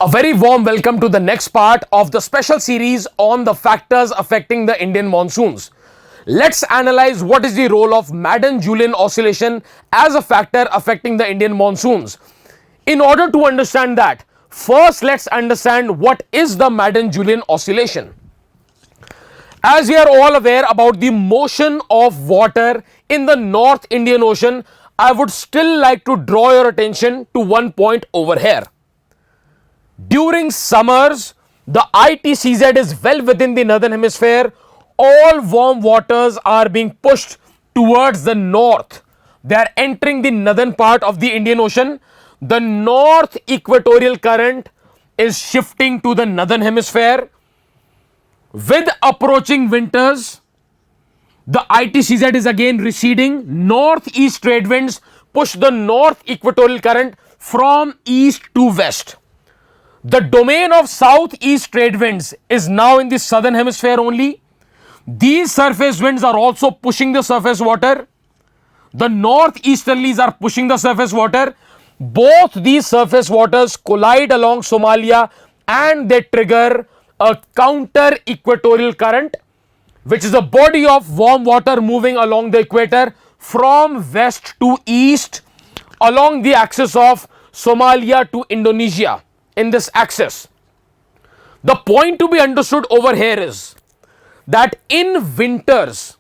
A very warm welcome to the next part of the special series on the factors affecting the Indian monsoons. Let's analyze what is the role of Madden-Julian oscillation as a factor affecting the Indian monsoons. In order to understand that, first let's understand what is the Madden-Julian oscillation. As we are all aware about the motion of water in the North Indian Ocean, I would still like to draw your attention to one point over here. During summers, the ITCZ is well within the northern hemisphere. All warm waters are being pushed towards the north. They are entering the northern part of the Indian Ocean. The north equatorial current is shifting to the northern hemisphere. With approaching winters, the ITCZ is again receding. Northeast trade winds push the north equatorial current from east to west. The domain of southeast trade winds is now in the southern hemisphere only. These surface winds are also pushing the surface water. The northeasterlies are pushing the surface water. Both these surface waters collide along Somalia and they trigger a counter equatorial current, which is a body of warm water moving along the equator from west to east along the axis of Somalia to Indonesia. In this axis, the point to be understood over here is that in winters,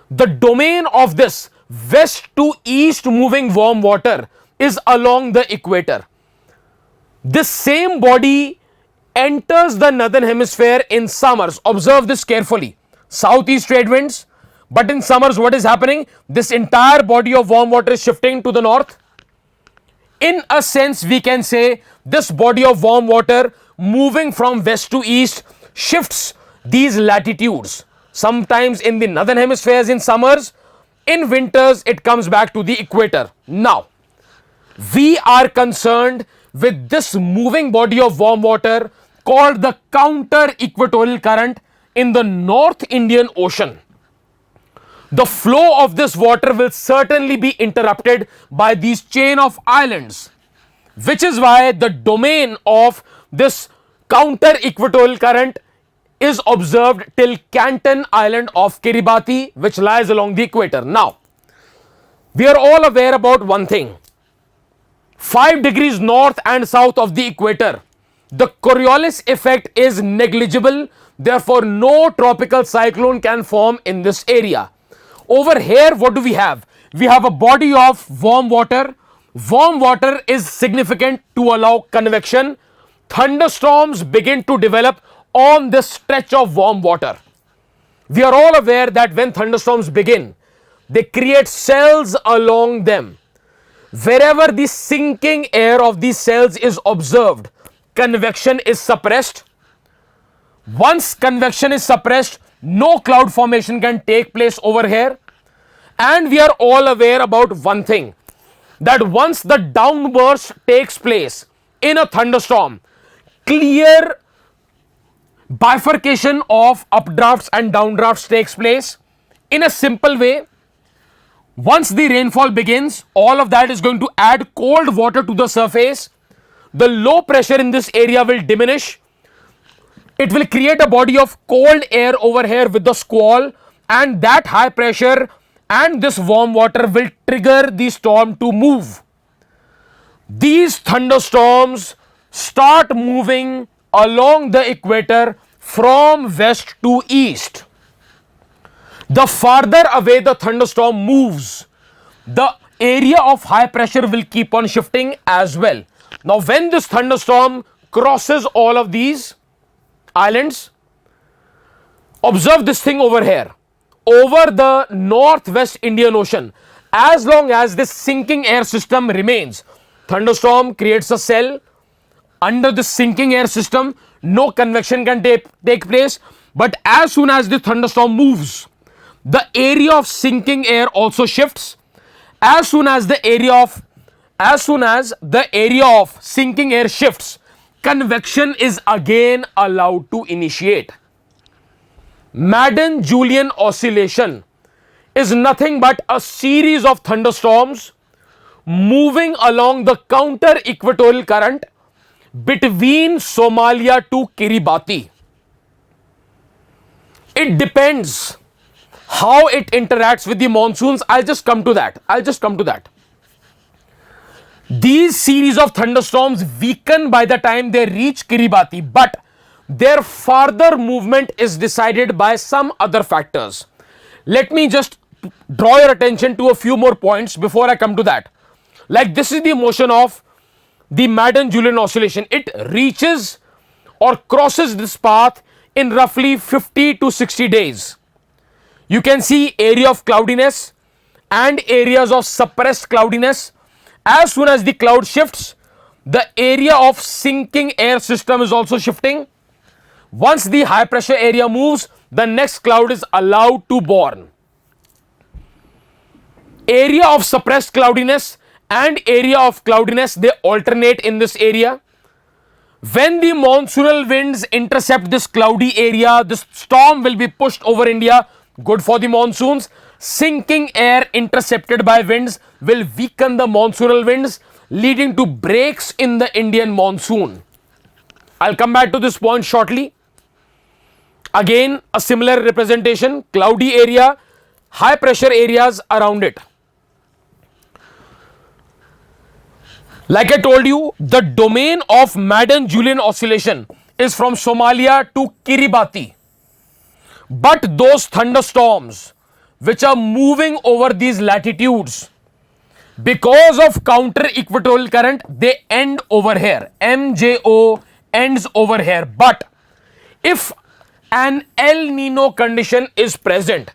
the domain of this west to east moving warm water is along the equator. This same body enters the northern hemisphere in summers. Observe this carefully. Southeast trade winds, but in summers what is happening? This entire body of warm water is shifting to the north. In a sense, we can say this body of warm water moving from west to east shifts these latitudes. Sometimes in the northern hemispheres in summers, in winters it comes back to the equator. Now, we are concerned with this moving body of warm water called the counter equatorial current in the North Indian Ocean. The flow of this water will certainly be interrupted by these chain of islands, which is why the domain of this counter equatorial current is observed till Canton Island of Kiribati, which lies along the equator. Now, we are all aware about one thing. 5 degrees north and south of the equator, the Coriolis effect is negligible. Therefore, no tropical cyclone can form in this area. Over here, what do we have? We have a body of warm water. Warm water is significant to allow convection. Thunderstorms begin to develop on this stretch of warm water. We are all aware that when thunderstorms begin, they create cells along them. Wherever the sinking air of these cells is observed, convection is suppressed. Once convection is suppressed, no cloud formation can take place over here. And we are all aware about one thing, that once the downburst takes place in a thunderstorm, clear bifurcation of updrafts and downdrafts takes place. In a simple way, once the rainfall begins, all of that is going to add cold water to the surface. The low pressure in this area will diminish. It will create a body of cold air over here with the squall, and that high pressure and this warm water will trigger the storm to move. These thunderstorms start moving along the equator from west to east. The farther away the thunderstorm moves, the area of high pressure will keep on shifting as well. Now, when this thunderstorm crosses all of these islands, observe this thing over here. Over the northwest Indian Ocean, as long as this sinking air system remains, thunderstorm creates a cell. Under the sinking air system, no convection can take place. But as soon as the thunderstorm moves, the area of sinking air also shifts. As soon as the area of sinking air shifts, convection is again allowed to initiate. Madden-Julian oscillation is nothing but a series of thunderstorms moving along the counter equatorial current between Somalia to Kiribati. It depends how it interacts with the monsoons. I'll just come to that. These series of thunderstorms weaken by the time they reach Kiribati, but their further movement is decided by some other factors. Let me just draw your attention to a few more points before I come to that. Like, this is the motion of the Madden-Julian oscillation. It reaches or crosses this path in roughly 50 to 60 days. You can see area of cloudiness and areas of suppressed cloudiness. As soon as the cloud shifts, the area of sinking air system is also shifting. Once the high pressure area moves, the next cloud is allowed to born. Area of suppressed cloudiness and area of cloudiness, they alternate in this area. When the monsoonal winds intercept this cloudy area, this storm will be pushed over India, good for the monsoons. Sinking air intercepted by winds will weaken the monsoonal winds, leading to breaks in the Indian monsoon. I'll come back to this point shortly. Again, a similar representation, cloudy area, high pressure areas around it. Like I told you, the domain of Madden-Julian oscillation is from Somalia to Kiribati. But those thunderstorms which are moving over these latitudes, because of counter-equatorial current, they end over here. MJO ends over here. But if an El Nino condition is present,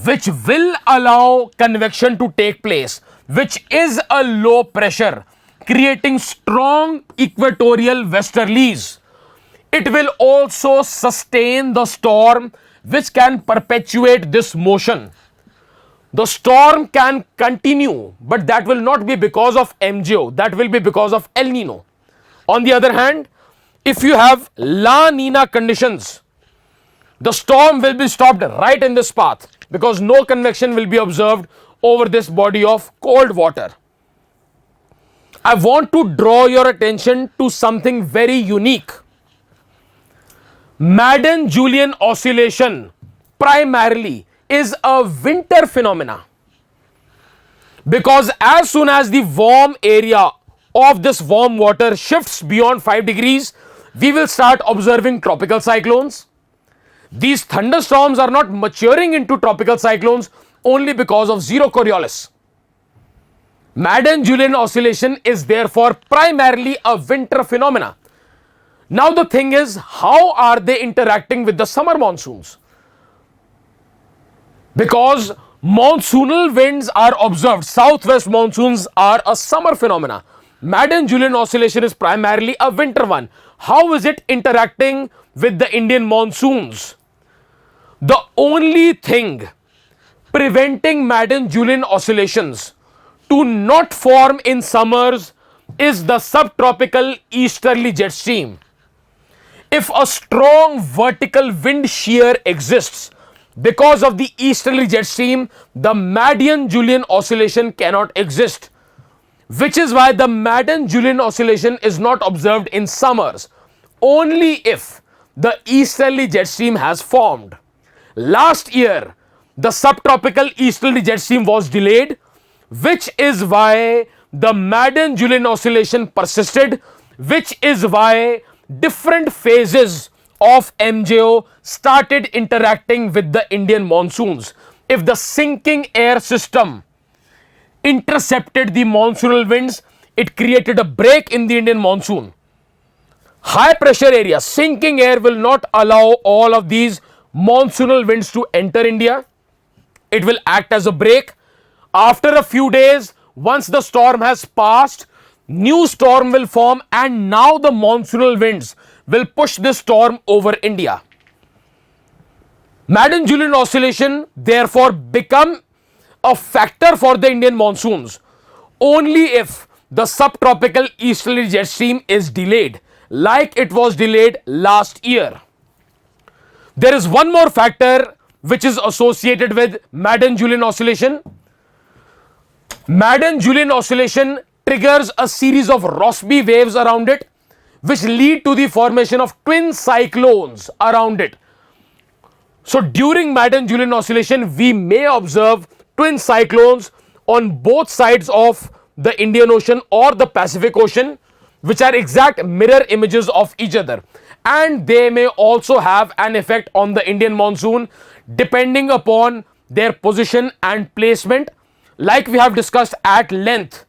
which will allow convection to take place, which is a low pressure, creating strong equatorial westerlies, it will also sustain the storm, which can perpetuate this motion. The storm can continue, but that will not be because of MJO, that will be because of El Nino. On the other hand, if you have La Nina conditions, the storm will be stopped right in this path because no convection will be observed over this body of cold water. I want to draw your attention to something very unique. Madden-Julian oscillation primarily is a winter phenomena, because as soon as the warm area of this warm water shifts beyond 5 degrees, we will start observing tropical cyclones. These thunderstorms are not maturing into tropical cyclones only because of zero Coriolis. Madden-Julian oscillation is therefore primarily a winter phenomena. Now the thing is, how are they interacting with the summer monsoons? Because monsoonal winds are observed, southwest monsoons are a summer phenomena. Madden-Julian oscillation is primarily a winter one. How is it interacting with the Indian monsoons? The only thing preventing Madden-Julian oscillations to not form in summers is the subtropical easterly jet stream. If a strong vertical wind shear exists because of the easterly jet stream, the Madden-Julian oscillation cannot exist, which is why the Madden-Julian oscillation is not observed in summers, only if the easterly jet stream has formed. Last year, the subtropical easterly jet stream was delayed, which is why the Madden-Julian oscillation persisted, which is why different phases of MJO started interacting with the Indian monsoons. If the sinking air system intercepted the monsoonal winds, it created a break in the Indian monsoon. High pressure area, sinking air will not allow all of these monsoonal winds to enter India. It will act as a break. After a few days, once the storm has passed, new storm will form, and now the monsoonal winds will push this storm over India. Madden-Julian oscillation therefore become a factor for the Indian monsoons only if the subtropical easterly jet stream is delayed, like it was delayed last year. There is one more factor which is associated with Madden-Julian oscillation. Madden-Julian oscillation triggers a series of Rossby waves around it, which lead to the formation of twin cyclones around it. So during Madden-Julian oscillation, we may observe twin cyclones on both sides of the Indian Ocean or the Pacific Ocean, which are exact mirror images of each other. And they may also have an effect on the Indian monsoon depending upon their position and placement, like we have discussed at length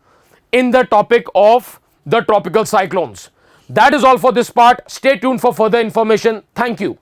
in the topic of the tropical cyclones. That is all for this part. Stay tuned for further information. Thank you.